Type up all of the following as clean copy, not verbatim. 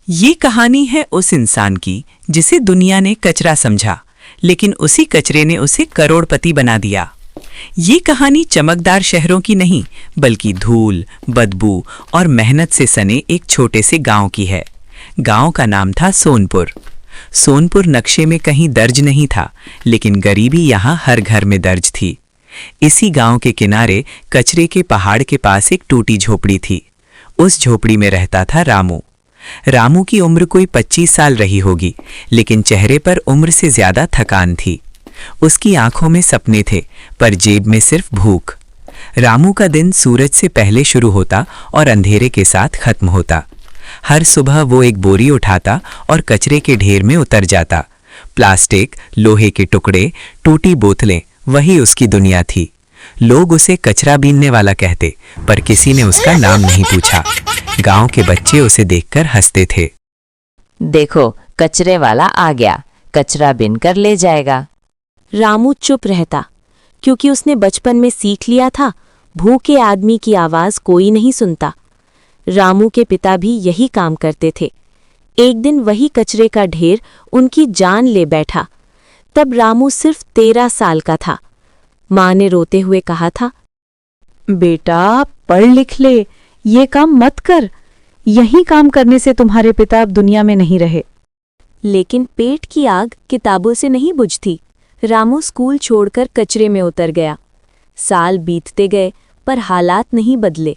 ये कहानी है उस इंसान की जिसे दुनिया ने कचरा समझा, लेकिन उसी कचरे ने उसे करोड़पति बना दिया। ये कहानी चमकदार शहरों की नहीं, बल्कि धूल, बदबू और मेहनत से सने एक छोटे से गांव की है। गांव का नाम था सोनपुर। सोनपुर नक्शे में कहीं दर्ज नहीं था, लेकिन गरीबी यहाँ हर घर में दर्ज थी। इसी गांव के किनारे कचरे के पहाड़ के पास एक टूटी झोपड़ी थी। उस झोपड़ी में रहता था रामू। रामू की उम्र कोई 25 साल रही होगी, लेकिन चेहरे पर उम्र से ज्यादा थकान थी। उसकी आंखों में सपने थे, पर जेब में सिर्फ भूख। रामू का दिन सूरज से पहले शुरू होता और अंधेरे के साथ खत्म होता। हर सुबह वो एक बोरी उठाता और कचरे के ढेर में उतर जाता। प्लास्टिक, लोहे के टुकड़े, टूटी बोतलें, वही उसकी दुनिया थी। लोग उसे कचरा बीनने वाला कहते, पर किसी ने उसका नाम नहीं पूछा। गांव के बच्चे उसे देखकर हंसते थे। देखो, कचरे वाला आ गया, कचरा बिन कर ले जाएगा। रामू चुप रहता, क्योंकि उसने बचपन में सीख लिया था, भूखे आदमी की आवाज कोई नहीं सुनता। रामू के पिता भी यही काम करते थे। एक दिन वही कचरे का ढेर उनकी जान ले बैठा। तब रामू सिर्फ 13 साल का था। माँ ने रोते हुए कहा था, बेटा पढ़ लिख ले, ये काम मत कर। यही काम करने से तुम्हारे पिता अब दुनिया में नहीं रहे। लेकिन पेट की आग किताबों से नहीं बुझती। रामू स्कूल छोड़कर कचरे में उतर गया। साल बीतते गए, पर हालात नहीं बदले।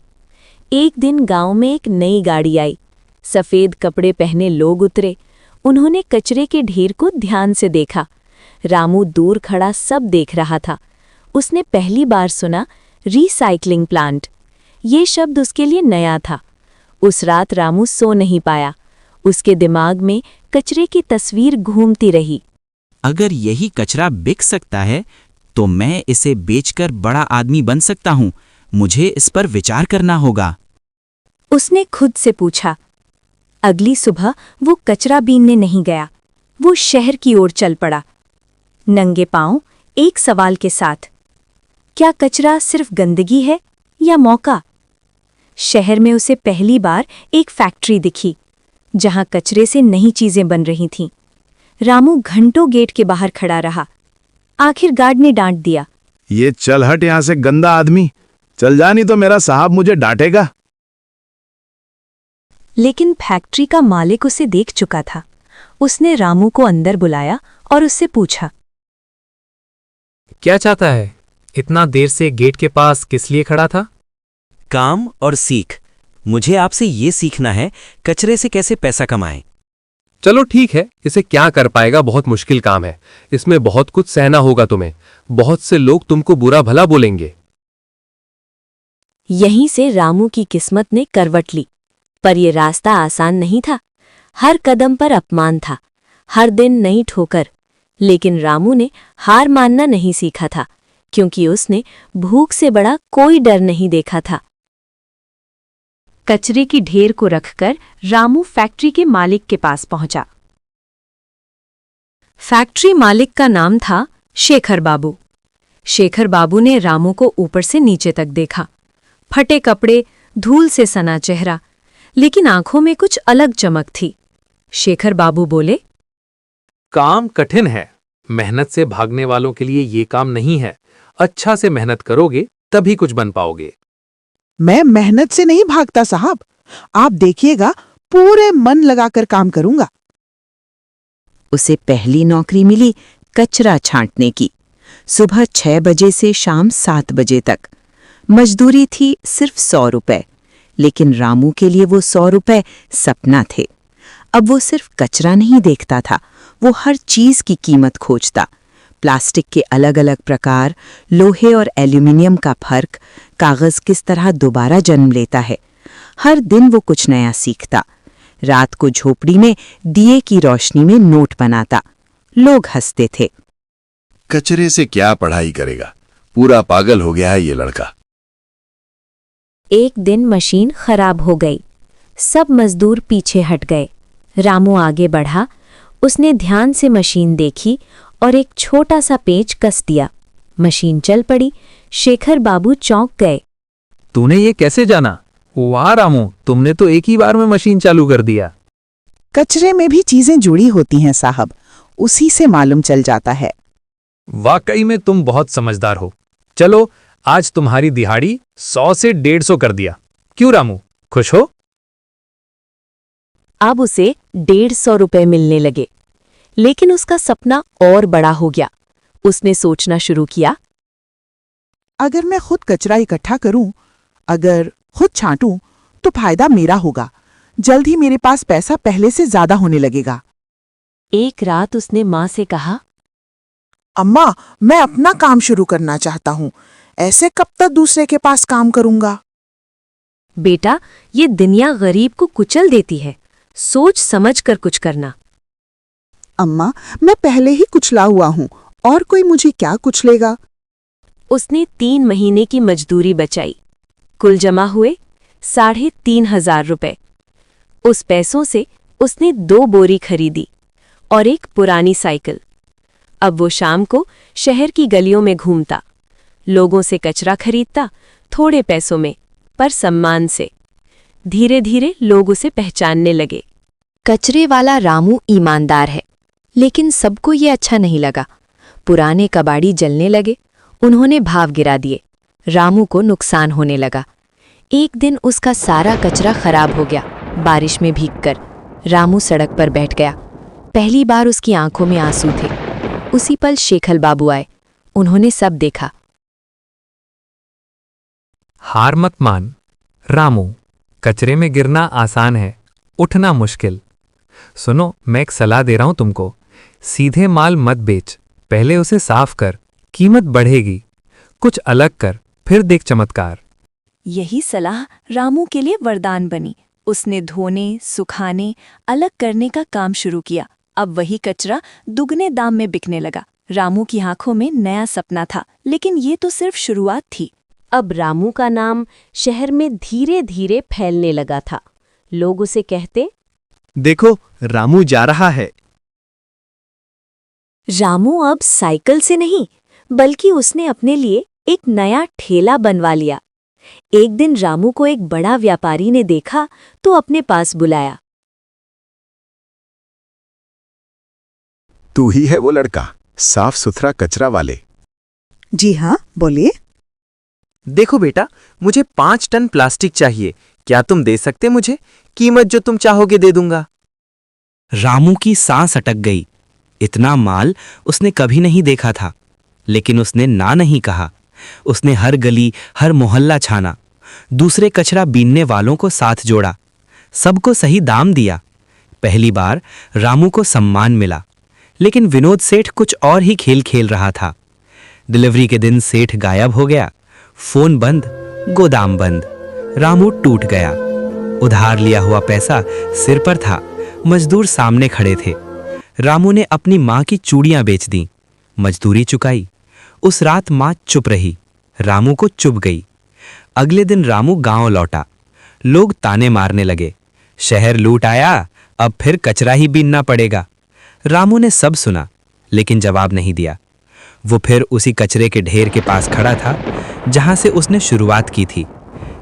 एक दिन गांव में एक नई गाड़ी आई। सफेद कपड़े पहने लोग उतरे। उन्होंने कचरे के ढेर को ध्यान से देखा। रामू दूर खड़ा सब देख रहा था। उसने पहली बार सुना रिसाइकलिंग प्लांट। ये शब्द उसके लिए नया था। उस रात रामू सो नहीं पाया। उसके दिमाग में कचरे की तस्वीर घूमती रही। अगर यही कचरा बिक सकता है, तो मैं इसे बेचकर बड़ा आदमी बन सकता हूँ। मुझे इस पर विचार करना होगा। उसने खुद से पूछा। अगली सुबह वो कचरा बीनने नहीं गया। वो शहर की ओर चल पड़ा, नंगे पांव, एक सवाल के साथ, क्या कचरा सिर्फ गंदगी है या मौका? शहर में उसे पहली बार एक फैक्ट्री दिखी, जहां कचरे से नई चीजें बन रही थीं। रामू घंटों गेट के बाहर खड़ा रहा। आखिर गार्ड ने डांट दिया, ये चल हट यहां से गंदा आदमी, चल जा, नहीं तो मेरा साहब मुझे डांटेगा। लेकिन फैक्ट्री का मालिक उसे देख चुका था। उसने रामू को अंदर बुलाया और उससे पूछा, क्या चाहता है? इतना देर से गेट के पास किस लिए खड़ा था? काम और सीख। मुझे आपसे ये सीखना है, कचरे से कैसे पैसा कमाएं। चलो ठीक है, इसे क्या कर पाएगा, बहुत मुश्किल काम है। इसमें बहुत कुछ सहना होगा तुम्हें। बहुत से लोग तुमको बुरा भला बोलेंगे। यहीं से रामू की किस्मत ने करवट ली। पर यह रास्ता आसान नहीं था। हर कदम पर अपमान था, हर दिन नई ठोकर। लेकिन रामू ने हार मानना नहीं सीखा था, क्योंकि उसने भूख से बड़ा कोई डर नहीं देखा था। कचरे की ढेर को रखकर रामू फैक्ट्री के मालिक के पास पहुंचा। फैक्ट्री मालिक का नाम था शेखर बाबू। शेखर बाबू ने रामू को ऊपर से नीचे तक देखा। फटे कपड़े, धूल से सना चेहरा, लेकिन आंखों में कुछ अलग चमक थी। शेखर बाबू बोले, काम कठिन है, मेहनत से भागने वालों के लिए ये काम नहीं है। अच्छा से मेहनत करोगे तभी कुछ बन पाओगे। मैं मेहनत से नहीं भागता साहब, आप देखिएगा, पूरे मन लगाकर काम करूंगा। उसे पहली नौकरी मिली कचरा छांटने की। सुबह 6 बजे से शाम 7 बजे तक। मजदूरी थी सिर्फ 100 रुपए, लेकिन रामू के लिए वो 100 रुपए सपना थे। अब वो सिर्फ कचरा नहीं देखता था, वो हर चीज की कीमत खोजता। प्लास्टिक के अलग अलग प्रकार, लोहे और एल्यूमिनियम का फर्क, कागज किस तरह दोबारा जन्म लेता है। हर दिन वो कुछ नया सीखता। रात को झोपड़ी में दिए की रोशनी में नोट बनाता। लोग हंसते थे। कचरे से क्या पढ़ाई करेगा, पूरा पागल हो गया है ये लड़का। एक दिन मशीन खराब हो गई। सब मजदूर पीछे हट गए। रामू आगे बढ़ा। उसने ध्यान से मशीन देखी और एक छोटा सा पेच कस दिया। मशीन चल पड़ी। शेखर बाबू चौंक गए। तूने ये कैसे जाना? वाह रामू, तुमने तो एक ही बार में मशीन चालू कर दिया। कचरे में भी चीजें जुड़ी होती हैं साहब, उसी से मालूम चल जाता है। वाकई में तुम बहुत समझदार हो। चलो, आज तुम्हारी दिहाड़ी 100 से 150 कर दिया। क्यों रामू, खुश हो? अब उसे 150 रुपए मिलने लगे, लेकिन उसका सपना और बड़ा हो गया। उसने सोचना शुरू किया, अगर मैं खुद कचरा इकट्ठा करूं, अगर खुद छांटूं, तो फायदा मेरा होगा। जल्द ही मेरे पास पैसा पहले से ज्यादा होने लगेगा। एक रात उसने माँ से कहा, अम्मा, मैं अपना काम शुरू करना चाहता हूँ। ऐसे कब तक दूसरे के पास काम करूंगा? बेटा, ये दुनिया गरीब को कुचल देती है। सोच समझ कर कुछ करना। अम्मा, मैं पहले ही कुचला हुआ हूँ, और कोई मुझे क्या कुचलेगा? उसने 3 महीने की मजदूरी बचाई। कुल जमा हुए 3,500 रुपए। उस पैसों से उसने 2 बोरी खरीदी और एक पुरानी साइकिल। अब वो शाम को शहर की गलियों में घूमता, लोगों से कचरा खरीदता, थोड़े पैसों में पर सम्मान से। धीरे धीरे लोग उसे पहचानने लगे। कचरे वाला रामू ईमानदार है, लेकिन सबको ये अच्छा नहीं लगा। पुराने कबाड़ी जलने लगे, उन्होंने भाव गिरा दिए। रामू को नुकसान होने लगा। एक दिन उसका सारा कचरा खराब हो गया। बारिश में भीगकर रामू सड़क पर बैठ गया। पहली बार उसकी आंखों में आंसू थे। उसी पल शेखल बाबू आए। उन्होंने सब देखा। हार मत मान रामू, कचरे में गिरना आसान है, उठना मुश्किल। सुनो, मैं एक सलाह दे रहा हूं तुमको। सीधे माल मत बेच, पहले उसे साफ कर, कीमत बढ़ेगी। कुछ अलग कर, फिर देख चमत्कार। यही सलाह रामू के लिए वरदान बनी। उसने धोने, सुखाने, अलग करने का काम शुरू किया। अब वही कचरा दुगने दाम में बिकने लगा। रामू की आंखों में नया सपना था, लेकिन ये तो सिर्फ शुरुआत थी। अब रामू का नाम शहर में धीरे धीरे फैलने लगा था। लोग उसे कहते, देखो, रामू जा रहा है। रामू अब साइकिल से नहीं, बल्कि उसने अपने लिए एक नया ठेला बनवा लिया। एक दिन रामू को एक बड़ा व्यापारी ने देखा तो अपने पास बुलाया। तू ही है वो लड़का, साफ सुथरा कचरा वाले? जी हाँ, बोलिए। देखो बेटा, मुझे 5 टन प्लास्टिक चाहिए। क्या तुम दे सकते मुझे? कीमत जो तुम चाहोगे दे दूंगा। रामू की सांस अटक गई। इतना माल उसने कभी नहीं देखा था, लेकिन उसने ना नहीं कहा। उसने हर गली, हर मोहल्ला छाना, दूसरे कचरा बीनने वालों को साथ जोड़ा, सबको सही दाम दिया। पहली बार रामू को सम्मान मिला, लेकिन विनोद सेठ कुछ और ही खेल खेल रहा था। डिलीवरी के दिन सेठ गायब हो गया, फोन बंद, गोदाम बंद। रामू टूट गया। उधार लिया हुआ पैसा सिर पर था, मजदूर सामने खड़े थे। रामू ने अपनी माँ की चूड़ियां बेच दी, मजदूरी चुकाई। उस रात माँ चुप रही, रामू को चुभ गई। अगले दिन रामू गांव लौटा। लोग ताने मारने लगे, शहर लूट आया, अब फिर कचरा ही बीनना पड़ेगा। रामू ने सब सुना, लेकिन जवाब नहीं दिया। वो फिर उसी कचरे के ढेर के पास खड़ा था जहां से उसने शुरुआत की थी,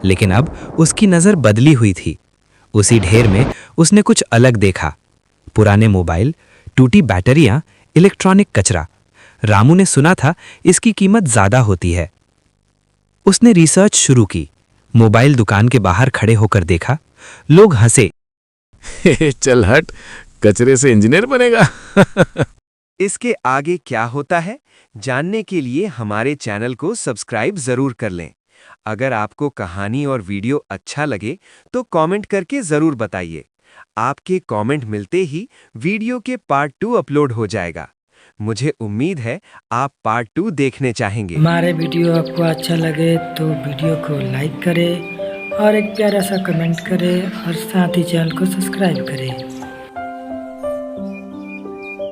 लेकिन अब उसकी नज़र बदली हुई थी। उसी ढेर में उसने कुछ अलग देखा। पुराने मोबाइल, टूटी बैटरियां, इलेक्ट्रॉनिक कचरा। रामू ने सुना था इसकी कीमत ज़्यादा होती है। उसने रिसर्च शुरू की। मोबाइल दुकान के बाहर खड़े होकर देखा, लोग हंसे। चल हट, कचरे से इंजीनियर बनेगा। इसके आगे क्या होता है जानने के लिए हमारे चैनल को सब्सक्राइब जरूर कर लें। अगर आपको कहानी और वीडियो अच्छा लगे तो कमेंट करके जरूर बताइए। आपके कमेंट मिलते ही वीडियो के पार्ट 2 अपलोड हो जाएगा। मुझे उम्मीद है आप पार्ट 2 देखने चाहेंगे। हमारे वीडियो आपको अच्छा लगे तो वीडियो को लाइक करें और एक प्यारा सा कमेंट करें और साथ ही चैनल को सब्सक्राइब करें।